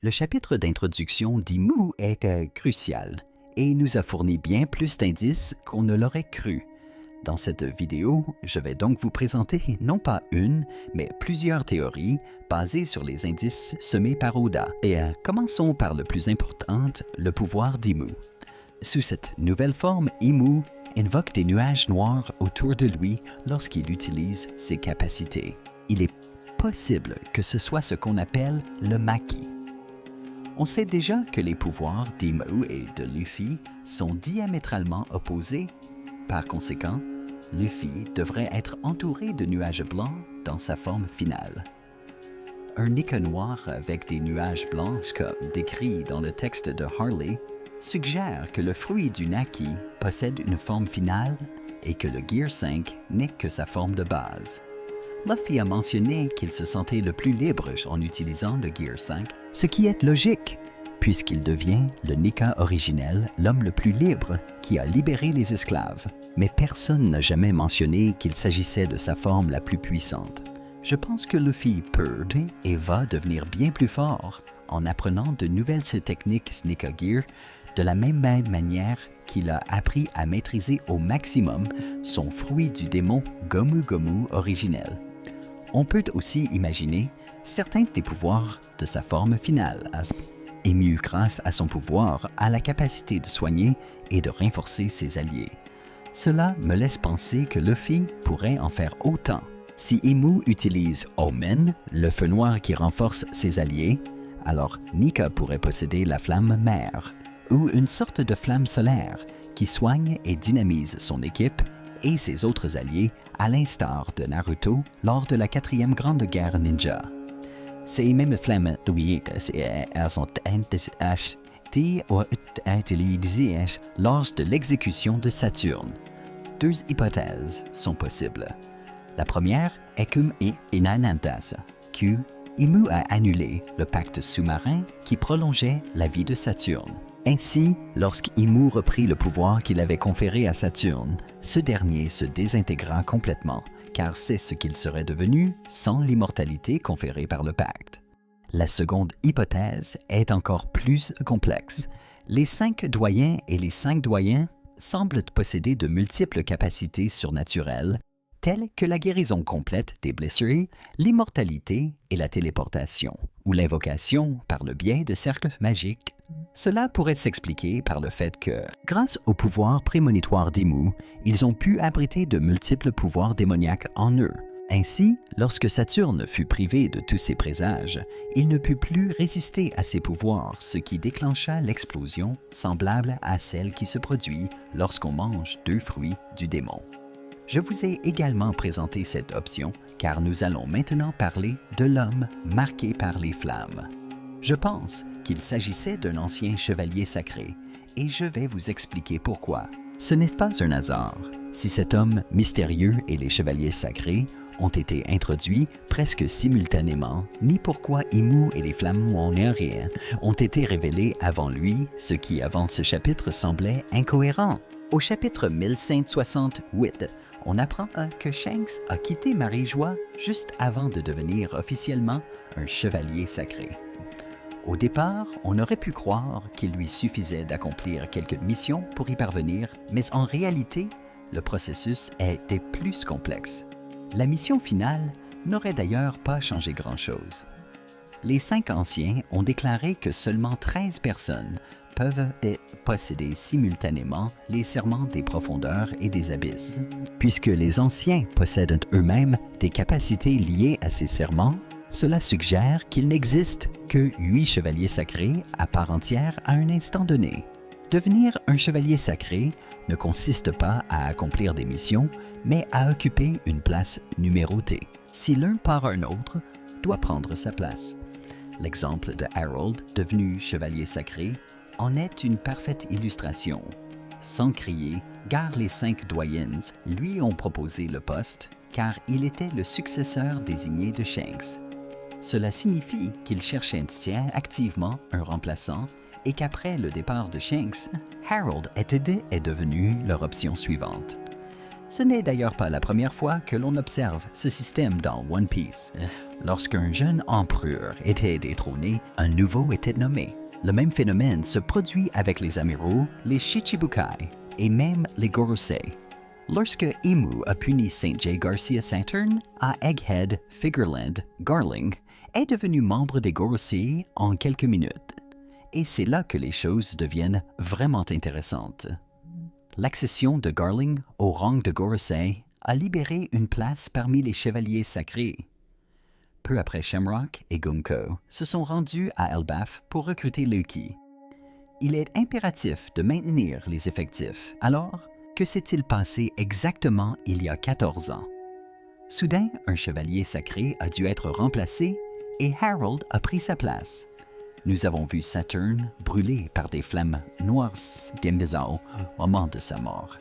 Le chapitre d'introduction d'Imu est crucial et nous a fourni bien plus d'indices qu'on ne l'aurait cru. Dans cette vidéo, je vais donc vous présenter non pas une, mais plusieurs théories basées sur les indices semés par Oda. Et commençons par le plus important, le pouvoir d'Imu. Sous cette nouvelle forme, Imu invoque des nuages noirs autour de lui lorsqu'il utilise ses capacités. Il est possible que ce soit ce qu'on appelle le Maki. On sait déjà que les pouvoirs d'Imu et de Luffy sont diamétralement opposés. Par conséquent, Luffy devrait être entouré de nuages blancs dans sa forme finale. Un Nika noir avec des nuages blancs, comme décrit dans le texte de Harley, suggère que le fruit du Naki possède une forme finale et que le Gear 5 n'est que sa forme de base. Luffy a mentionné qu'il se sentait le plus libre en utilisant le Gear 5, ce qui est logique, puisqu'il devient le Nika originel, l'homme le plus libre qui a libéré les esclaves. Mais personne n'a jamais mentionné qu'il s'agissait de sa forme la plus puissante. Je pense que Luffy peut et va devenir bien plus fort en apprenant de nouvelles techniques Nika Gear de la même manière qu'il a appris à maîtriser au maximum son fruit du démon Gomu Gomu originel. On peut aussi imaginer certains des pouvoirs de sa forme finale. Imu, grâce à son pouvoir, a la capacité de soigner et de renforcer ses alliés. Cela me laisse penser que Luffy pourrait en faire autant. Si Imu utilise Omen, le feu noir qui renforce ses alliés, alors Nika pourrait posséder la flamme mère, ou une sorte de flamme solaire qui soigne et dynamise son équipe et ses autres alliés, à l'instar de Naruto lors de la 4e Grande Guerre Ninja. Ces mêmes flammes sont utilisées lors de l'exécution de Saturne. Deux hypothèses sont possibles. La première est que Imu a annulé le pacte sous-marin qui prolongeait la vie de Saturne. Ainsi, lorsqu'Imu reprit le pouvoir qu'il avait conféré à Saturne, ce dernier se désintégra complètement, car c'est ce qu'il serait devenu sans l'immortalité conférée par le pacte. La seconde hypothèse est encore plus complexe. Les 5 doyens et les 5 doyens semblent posséder de multiples capacités surnaturelles, telles que la guérison complète des blessures, l'immortalité et la téléportation, ou l'invocation par le biais de cercles magiques. Cela pourrait s'expliquer par le fait que, grâce au pouvoir prémonitoire d'Imu, ils ont pu abriter de multiples pouvoirs démoniaques en eux. Ainsi, lorsque Saturne fut privé de tous ses présages, il ne put plus résister à ses pouvoirs, ce qui déclencha l'explosion semblable à celle qui se produit lorsqu'on mange 2 fruits du démon. Je vous ai également présenté cette option car nous allons maintenant parler de l'homme marqué par les flammes. Je pense qu'il s'agissait d'un ancien chevalier sacré et je vais vous expliquer pourquoi. Ce n'est pas un hasard si cet homme mystérieux et les chevaliers sacrés ont été introduits presque simultanément, ni pourquoi Imu et les flammes montériennes ont été révélés avant lui, ce qui avant ce chapitre semblait incohérent. Au chapitre 1168, on apprend que Shanks a quitté Marie-Joie juste avant de devenir officiellement un chevalier sacré. Au départ, on aurait pu croire qu'il lui suffisait d'accomplir quelques missions pour y parvenir, mais en réalité, le processus était plus complexe. La mission finale n'aurait d'ailleurs pas changé grand-chose. Les 5 anciens ont déclaré que seulement 13 personnes peuvent posséder simultanément les serments des profondeurs et des abysses. Puisque les anciens possèdent eux-mêmes des capacités liées à ces serments, cela suggère qu'il n'existe que 8 chevaliers sacrés à part entière à un instant donné. Devenir un chevalier sacré ne consiste pas à accomplir des missions, mais à occuper une place numérotée. Si l'un par un autre, doit prendre sa place. L'exemple de Harold, devenu chevalier sacré, en est une parfaite illustration. Sans crier, car les 5 doyens lui ont proposé le poste, car il était le successeur désigné de Shanks. Cela signifie qu'il cherchait activement un remplaçant et qu'après le départ de Shanks, Harold est devenu leur option suivante. Ce n'est d'ailleurs pas la première fois que l'on observe ce système dans One Piece. Lorsqu'un jeune empereur était détrôné, un nouveau était nommé. Le même phénomène se produit avec les amiraux, les Shichibukai et même les Gorosei. Lorsque Imu a puni St. J. Garcia Saturn, à Egghead, Figureland, Garling est devenu membre des Gorosei en quelques minutes. Et c'est là que les choses deviennent vraiment intéressantes. L'accession de Garling au rang de Gorosei a libéré une place parmi les chevaliers sacrés. Peu après, Shamrock et Gunko se sont rendus à Elbaf pour recruter Lucky. Il est impératif de maintenir les effectifs. Alors, que s'est-il passé exactement il y a 14 ans? Soudain, un chevalier sacré a dû être remplacé et Harold a pris sa place. Nous avons vu Saturn brûlé par des flammes noires Genbizao au moment de sa mort.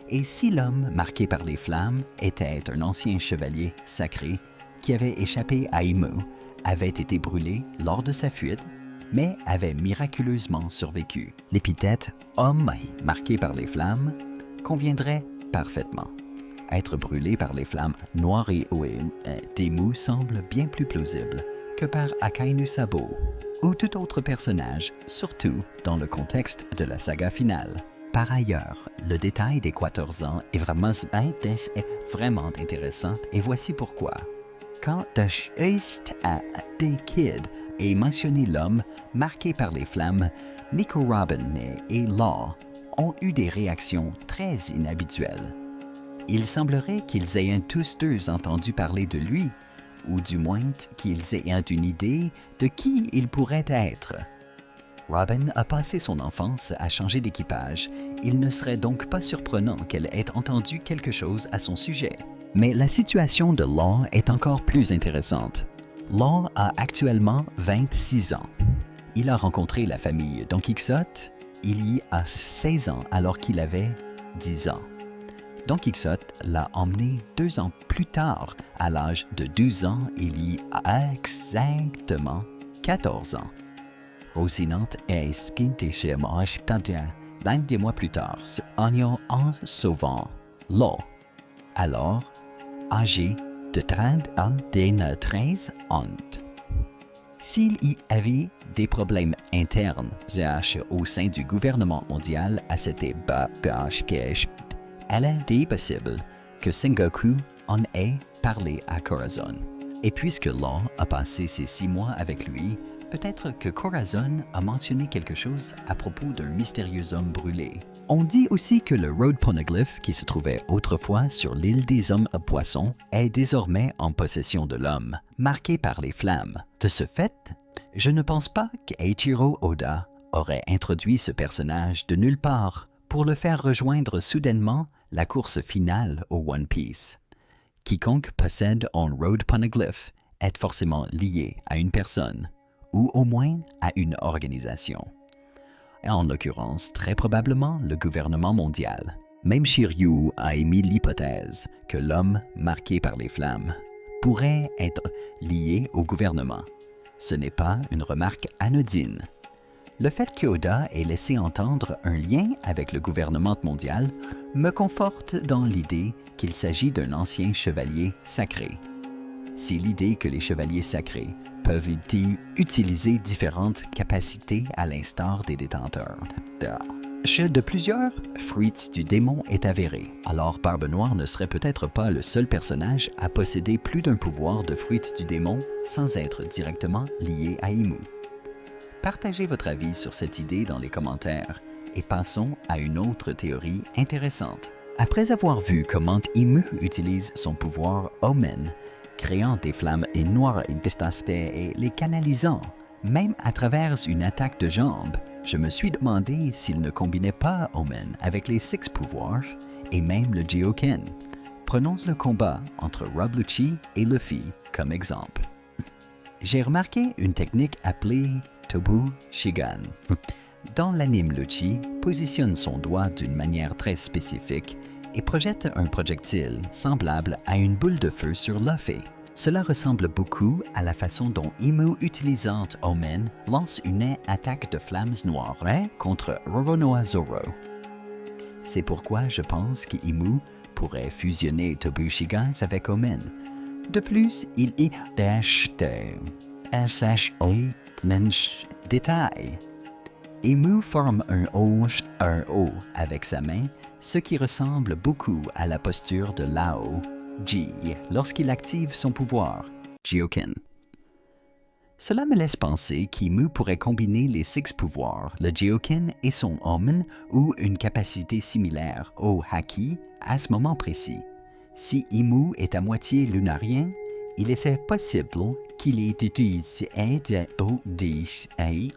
Et si l'homme marqué par les flammes était un ancien chevalier sacré qui avait échappé à Imu, avait été brûlé lors de sa fuite, mais avait miraculeusement survécu, l'épithète « homme marqué par les flammes » conviendrait parfaitement. Être brûlé par les flammes noires et d'Imu semble bien plus plausible que par Akainu Sabo ou tout autre personnage, surtout dans le contexte de la saga finale. Par ailleurs, le détail des 14 ans est vraiment intéressant et voici pourquoi. Quand The East à The Kid est mentionné l'homme marqué par les flammes, Nico Robin et Law ont eu des réactions très inhabituelles. Il semblerait qu'ils aient tous deux entendu parler de lui, ou du moins qu'ils aient une idée de qui il pourrait être. Robin a passé son enfance à changer d'équipage. Il ne serait donc pas surprenant qu'elle ait entendu quelque chose à son sujet. Mais la situation de Law est encore plus intéressante. Law a actuellement 26 ans. Il a rencontré la famille Don Quixote il y a 16 ans alors qu'il avait 10 ans. Don Quixote l'a emmené 2 ans plus tard, à l'âge de 12 ans, il y a exactement 14 ans. Rosinante est skinte chez moi, 20 mois plus tard, en sauvant Law. Alors, âgé de 13 ans. S'il y avait des problèmes internes au sein du gouvernement mondial à cette époque, elle est possible que Sengoku en ait parlé à Corazon. Et puisque Law a passé ces 6 mois avec lui, peut-être que Corazon a mentionné quelque chose à propos d'un mystérieux homme brûlé. On dit aussi que le Road Poneglyph, qui se trouvait autrefois sur l'île des hommes à poissons, est désormais en possession de l'homme, marqué par les flammes. De ce fait, je ne pense pas qu'Eiichiro Oda aurait introduit ce personnage de nulle part pour le faire rejoindre soudainement la course finale au One Piece. Quiconque possède un Road Poneglyph est forcément lié à une personne, ou au moins à une organisation. En l'occurrence, très probablement le gouvernement mondial. Même Shiryu a émis l'hypothèse que l'homme marqué par les flammes pourrait être lié au gouvernement. Ce n'est pas une remarque anodine. Le fait qu'Oda ait laissé entendre un lien avec le gouvernement mondial me conforte dans l'idée qu'il s'agit d'un ancien chevalier sacré. Si l'idée que les chevaliers sacrés peuvent utiliser différentes capacités à l'instar des détenteurs de plusieurs fruits du démon est avérée, alors Barbe Noire ne serait peut-être pas le seul personnage à posséder plus d'un pouvoir de fruits du démon sans être directement lié à Imu. Partagez votre avis sur cette idée dans les commentaires et passons à une autre théorie intéressante. Après avoir vu comment Imu utilise son pouvoir Omen, créant des flammes noires et détestées et les canalisant, même à travers une attaque de jambes, je me suis demandé s'il ne combinait pas Omen avec les 6 pouvoirs et même le Jioken. Prenons le combat entre Rob Lucci et Luffy comme exemple. J'ai remarqué une technique appelée Tobu Shigan. Dans l'anime, Lucci positionne son doigt d'une manière très spécifique et projette un projectile semblable à une boule de feu sur Luffy. Cela ressemble beaucoup à la façon dont Imu utilisant Omen lance une attaque de flammes noires contre Roronoa Zoro. C'est pourquoi je pense qu'Imu pourrait fusionner Tobushigas avec Omen. De plus, il y a détail. Imu forme un O avec sa main, ce qui ressemble beaucoup à la posture de Lao Ji lorsqu'il active son pouvoir, Jioken. Cela me laisse penser qu'Imu pourrait combiner les 6 pouvoirs, le Jioken et son Omen, ou une capacité similaire au Haki à ce moment précis. Si Imu est à moitié lunarien, il est possible qu'il ait utilisé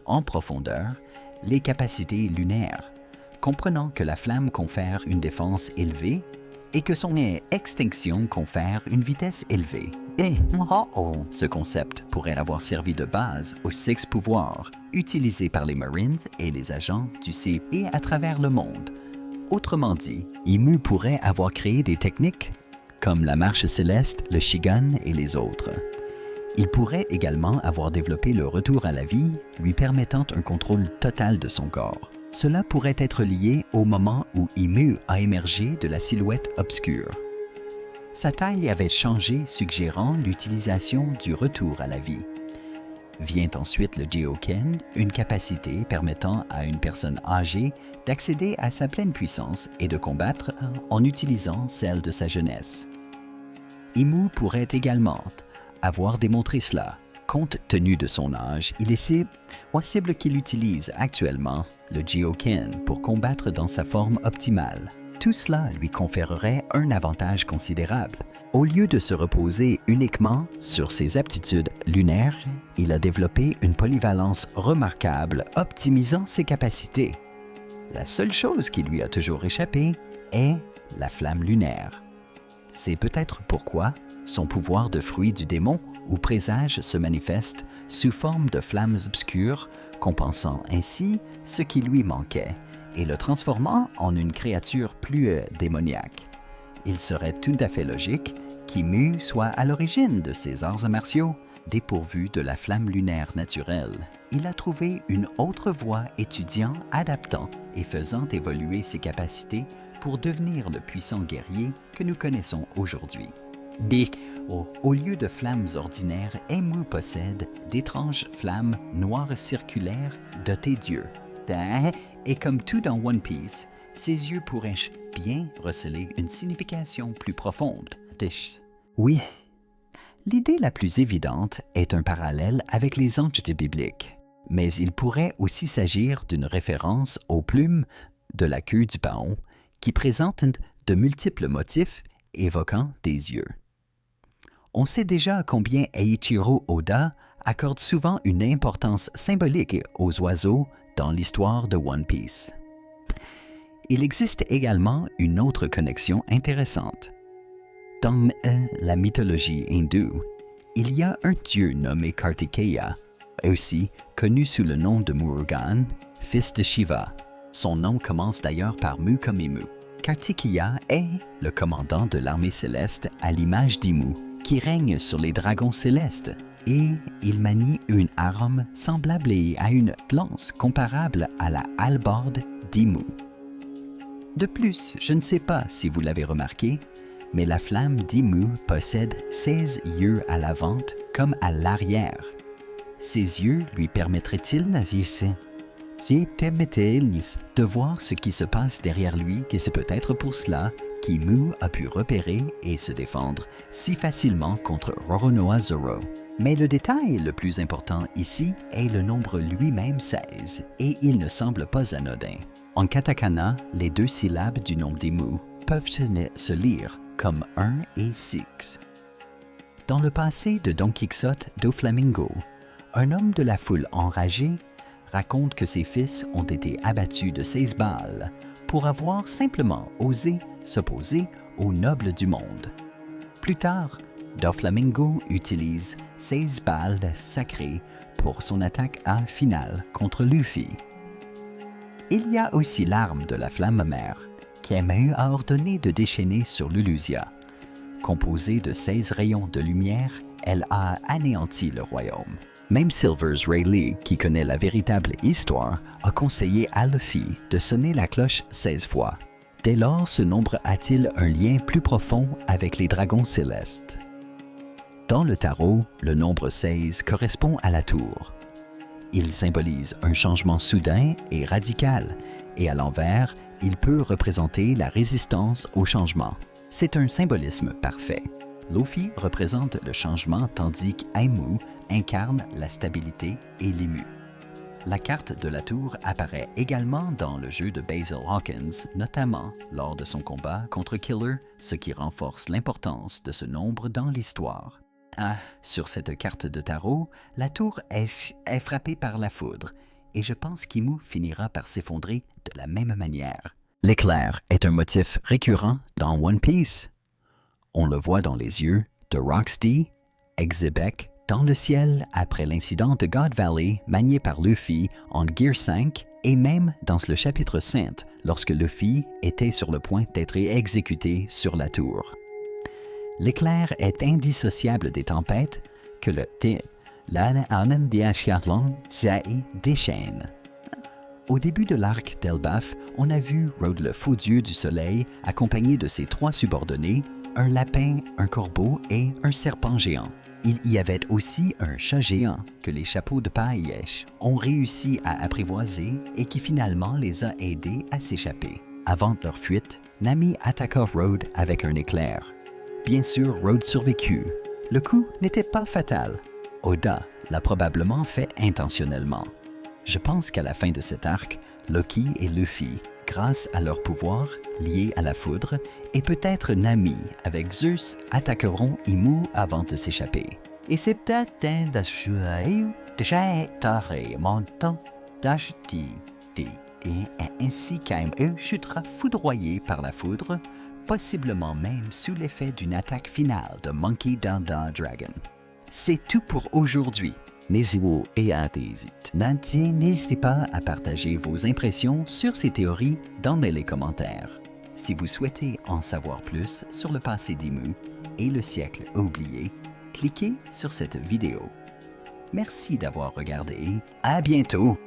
en profondeur les capacités lunaires, comprenant que la flamme confère une défense élevée et que son extinction confère une vitesse élevée. Et ce concept pourrait avoir servi de base aux 6 pouvoirs utilisés par les Marines et les agents du CP à travers le monde. Autrement dit, Imu pourrait avoir créé des techniques comme la marche céleste, le Shigan et les autres. Il pourrait également avoir développé le retour à la vie, lui permettant un contrôle total de son corps. Cela pourrait être lié au moment où Imu a émergé de la silhouette obscure. Sa taille avait changé, suggérant l'utilisation du retour à la vie. Vient ensuite le Jioken, une capacité permettant à une personne âgée d'accéder à sa pleine puissance et de combattre en utilisant celle de sa jeunesse. Imu pourrait également avoir démontré cela. Compte tenu de son âge, il est possible qu'il utilise actuellement le Jioken pour combattre dans sa forme optimale. Tout cela lui conférerait un avantage considérable. Au lieu de se reposer uniquement sur ses aptitudes lunaires, il a développé une polyvalence remarquable, optimisant ses capacités. La seule chose qui lui a toujours échappé est la flamme lunaire. C'est peut-être pourquoi son pouvoir de fruit du démon ou présage se manifeste sous forme de flammes obscures, compensant ainsi ce qui lui manquait et le transformant en une créature plus démoniaque. Il serait tout à fait logique qu'Imu soit à l'origine de ces arts martiaux. Dépourvu de la flamme lunaire naturelle, il a trouvé une autre voie étudiant, adaptant et faisant évoluer ses capacités pour devenir le puissant guerrier que nous connaissons aujourd'hui. Au lieu de flammes ordinaires, Imu possède d'étranges flammes noires circulaires dotées d'yeux. Et comme tout dans One Piece, ses yeux pourraient bien receler une signification plus profonde. Oui, l'idée la plus évidente est un parallèle avec les anges bibliques, mais il pourrait aussi s'agir d'une référence aux plumes de la queue du paon qui présentent de multiples motifs évoquant des yeux. On sait déjà combien Eiichiro Oda accorde souvent une importance symbolique aux oiseaux dans l'histoire de One Piece. Il existe également une autre connexion intéressante. Dans la mythologie hindoue, il y a un dieu nommé Kartikeya, aussi connu sous le nom de Murugan, fils de Shiva. Son nom commence d'ailleurs par Mu comme Imu. Kartikeya est le commandant de l'armée céleste à l'image d'Imu, qui règne sur les dragons célestes, et il manie une arme semblable à une lance comparable à la hallebarde d'Imu. De plus, je ne sais pas si vous l'avez remarqué, mais la flamme d'Imu possède 16 yeux à l'avant comme à l'arrière. Ces yeux lui permettraient-ils de voir ce qui se passe derrière lui, et c'est peut-être pour cela qu'Imu a pu repérer et se défendre si facilement contre Roronoa Zoro. Mais le détail le plus important ici est le nombre lui-même 16, et il ne semble pas anodin. En katakana, les 2 syllabes du nom d'Imu peuvent se lire comme 1 et 6. Dans le passé de Don Quichotte Doflamingo, un homme de la foule enragé raconte que ses fils ont été abattus de 16 balles pour avoir simplement osé s'opposer aux nobles du monde. Plus tard, Doflamingo utilise 16 balles sacrées pour son attaque finale contre Luffy. Il y a aussi l'arme de la flamme mère, qu'Aimu a ordonné de déchaîner sur Lulusia. Composée de 16 rayons de lumière, elle a anéanti le royaume. Même Silver's Rayleigh, qui connaît la véritable histoire, a conseillé à Luffy de sonner la cloche 16 fois. Dès lors, ce nombre a-t-il un lien plus profond avec les dragons célestes? Dans le tarot, le nombre 16 correspond à la tour. Il symbolise un changement soudain et radical, et à l'envers, il peut représenter la résistance au changement. C'est un symbolisme parfait. L'Ophi représente le changement tandis qu'Aimu incarne la stabilité et l'ému. La carte de la tour apparaît également dans le jeu de Basil Hawkins, notamment lors de son combat contre Killer, ce qui renforce l'importance de ce nombre dans l'histoire. Sur cette carte de tarot, la tour est frappée par la foudre, et je pense qu'Imu finira par s'effondrer de la même manière. L'éclair est un motif récurrent dans One Piece. On le voit dans les yeux de Rocksteady, Xebec, dans le ciel après l'incident de God Valley manié par Luffy en Gear 5 et même dans le chapitre 5 lorsque Luffy était sur le point d'être exécuté sur la tour. L'éclair est indissociable des tempêtes que le déchaîne. Au début de l'arc d'Elbaf, on a vu Road le faux dieu du soleil accompagné de ses 3 subordonnés, un lapin, un corbeau et un serpent géant. Il y avait aussi un chat géant que les chapeaux de paille ont réussi à apprivoiser et qui finalement les a aidés à s'échapper. Avant leur fuite, Nami attaqua Road avec un éclair. Bien sûr, Road survécut. Le coup n'était pas fatal. Oda l'a probablement fait intentionnellement. Je pense qu'à la fin de cet arc, Loki et Luffy, grâce à leur pouvoir lié à la foudre, et peut-être Nami avec Zeus attaqueront Imu avant de s'échapper. Et c'est peut-être un de mon temps d'acheter et ainsi qu'Aimu chutera foudroyé par la foudre, possiblement même sous l'effet d'une attaque finale de Monkey Dada Dragon. C'est tout pour aujourd'hui. N'hésitez pas à partager vos impressions sur ces théories dans les commentaires. Si vous souhaitez en savoir plus sur le passé d'Imu et le siècle oublié, cliquez sur cette vidéo. Merci d'avoir regardé. À bientôt!